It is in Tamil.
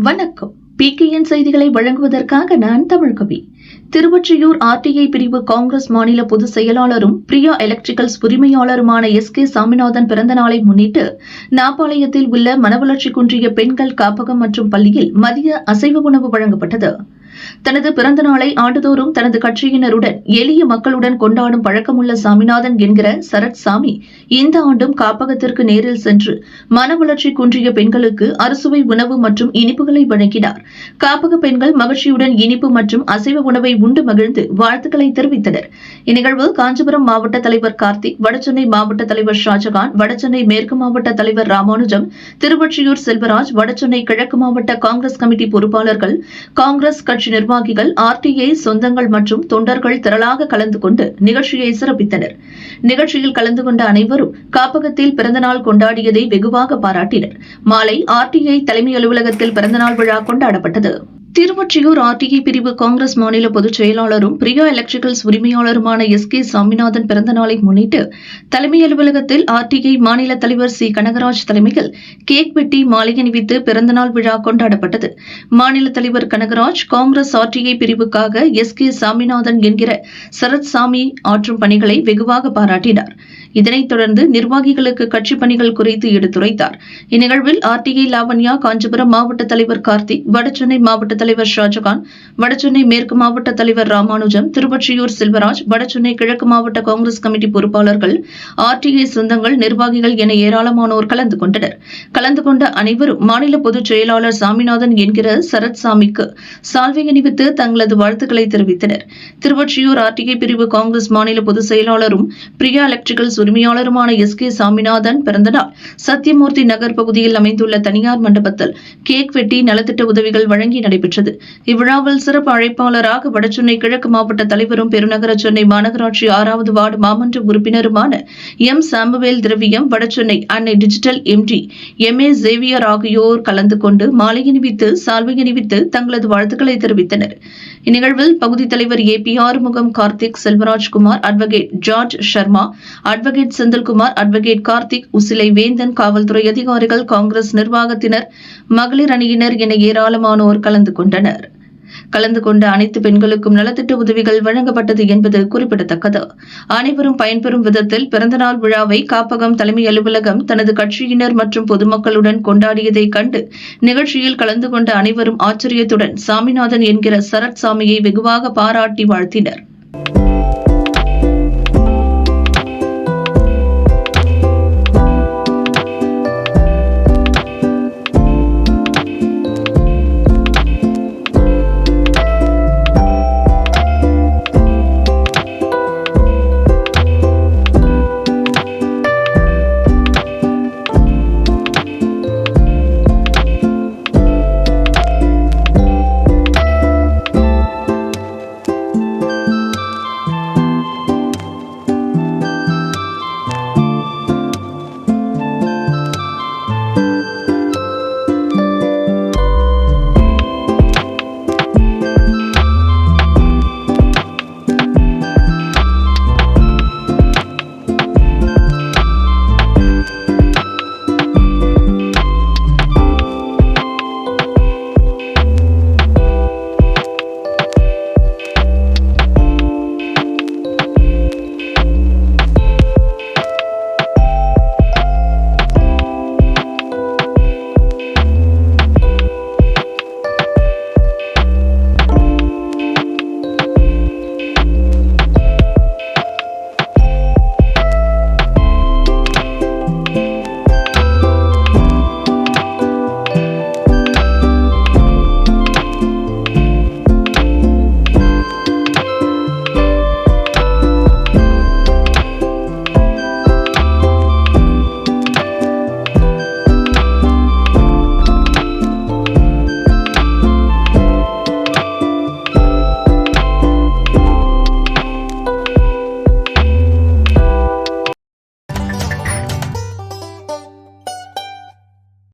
வணக்கம். PKN செய்திகளை வழங்குவதற்காக நான் தமிழ்கவி. திருவொற்றியூர் RTI பிரிவு காங்கிரஸ் மாநில பொதுச் செயலாளரும் பிரியா எலக்ட்ரிக்கல்ஸ் உரிமையாளருமான SK சாமிநாதன் பிறந்த நாளை முன்னிட்டு நாப்பாளையத்தில் உள்ள மனவளர்ச்சி குன்றிய பெண்கள் காப்பகம் மற்றும் பள்ளியில் மதிய அசைவ உணவு வழங்கப்பட்டது. தனது பிறந்த நாளை ஆண்டுதோறும் தனது கட்சியினருடன் எளிய மக்களுடன் கொண்டாடும் பழக்கமுள்ள சாமிநாதன் என்கிற சரத் சாமி இந்த ஆண்டும் காப்பகத்திற்கு நேரில் சென்று மனவளர்ச்சி குன்றிய பெண்களுக்கு அறுசுவை உணவு மற்றும் இனிப்புகளை வழங்கினார். காப்பக பெண்கள் மகிழ்ச்சியுடன் இனிப்பு மற்றும் அசைவ உணவை உண்டு மகிழ்ந்து வாழ்த்துக்களை தெரிவித்தனர். இந்நிகழ்வில் காஞ்சிபுரம் மாவட்ட தலைவர் கார்த்திக், வடசென்னை மாவட்ட தலைவர் ஷாஜகான், வடசென்னை மேற்கு மாவட்ட தலைவர் ராமானுஜம், திருவொற்றியூர் செல்வராஜ், வடசென்னை கிழக்கு மாவட்ட காங்கிரஸ் கமிட்டி பொறுப்பாளர்கள், காங்கிரஸ் கட்சி நிர்வாகிகள், RTI சொந்தங்கள் மற்றும் தொண்டர்கள் திரளாக கலந்து கொண்டு நிகழ்ச்சியை சிறப்பித்தனர். நிகழ்ச்சியில் கலந்து கொண்ட அனைவரும் காப்பகத்தில் பிறந்தநாள் கொண்டாடியதை வெகுவாக பாராட்டினர். மாலை RTI தலைமை அலுவலகத்தில் பிறந்தநாள் விழா கொண்டாடப்பட்டது. திருவொற்றியூர் RTI பிரிவு காங்கிரஸ் மாநில பொதுச் செயலாளரும் பிரியா எலக்ட்ரிக்கல்ஸ் உரிமையாளருமான SK சாமிநாதன் பிறந்த நாளை முன்னிட்டு தலைமை அலுவலகத்தில் RTI மாநில தலைவர் C கனகராஜ் தலைமையில் கேக் வெட்டி மாலை அணிவித்து பிறந்தநாள் விழா கொண்டாடப்பட்டது. மாநில தலைவர் கனகராஜ் காங்கிரஸ் RTI பிரிவுக்காக SK சாமிநாதன் என்கிற சரத் சாமி ஆற்றும் பணிகளை வெகுவாக பாராட்டினார். இதனைத் தொடர்ந்து நிர்வாகிகளுக்கு கட்சி பணிகள் குறித்து எடுத்துரைத்தார். இந்நிகழ்வில் RTI லாவண்யா, காஞ்சிபுரம் மாவட்ட தலைவர் கார்த்திக், வடசென்னை மாவட்ட தலைவர் ஷாஜகான், வடசென்னை மேற்கு மாவட்ட தலைவர் ராமானுஜம், திருவொற்றியூர் செல்வராஜ், வடசென்னை கிழக்கு மாவட்ட காங்கிரஸ் கமிட்டி பொறுப்பாளர்கள், RTI சொந்தங்கள், நிர்வாகிகள் என ஏராளமானோர் கலந்து கொண்டனர். கலந்து கொண்ட அனைவரும் மாநில பொதுச் செயலாளர் சாமிநாதன் என்கிற சரத் சாமிக்கு சால்வை அணிவித்து தங்களது வாழ்த்துக்களை தெரிவித்தனர். திருவொற்றியூர் RTI பிரிவு காங்கிரஸ் மாநில பொதுச் செயலாளரும் பிரியா எலக்ட்ரிக்கல்ஸ் உரிமையாளருமான SK சாமிநாதன் பிறந்தநாள் சத்தியமூர்த்தி நகர் பகுதியில் அமைந்துள்ள தனியார் மண்டபத்தில் கேக் வெட்டி நலத்திட்ட உதவிகள் வழங்கி நடைபெற்றது. இவ்விழாவில் சிறப்பு அழைப்பாளராக வடசென்னை கிழக்கு மாவட்ட தலைவரும் பெருநகர சென்னை மாநகராட்சி 6வது வார்டு மாமன்ற உறுப்பினருமான M சாமுவேல் திரவியம், வடசென்னை அன்னை டிஜிட்டல் MD MA சேவியர் ஆகியோர் கலந்து கொண்டு மாலை அணிவித்து சால்வை அணிவித்து தங்களது வாழ்த்துக்களை தெரிவித்தனர். இந்நிகழ்வில் பகுதி தலைவர் AP Arumugam, Karthik, Selvarajkumar, advocate George Sharma, advocate Senthilkumar, advocate Karthik, Usilai வேந்தன், காவல்துறை அதிகாரிகள், காங்கிரஸ் நிர்வாகத்தினர், மகளிர் அணியினர் என ஏராளமானோர் கலந்து கொண்டனர். கலந்து கொண்ட அனைத்து பெண்களுக்கும் நலத்திட்ட உதவிகள் வழங்கப்பட்டது என்பது குறிப்பிடத்தக்கது. அனைவரும் பயன்பெறும் விதத்தில் பிறந்தநாள் விழாவை காப்பகம் தலைமை அலுவலகம் தனது கட்சியினர் மற்றும் பொதுமக்களுடன் கொண்டாடியதை கண்டு நிகழ்ச்சியில் கலந்து கொண்ட அனைவரும் ஆச்சரியத்துடன் சாமிநாதன் என்கிற சரத் சாமியை வெகுவாக பாராட்டி வாழ்த்தினர்.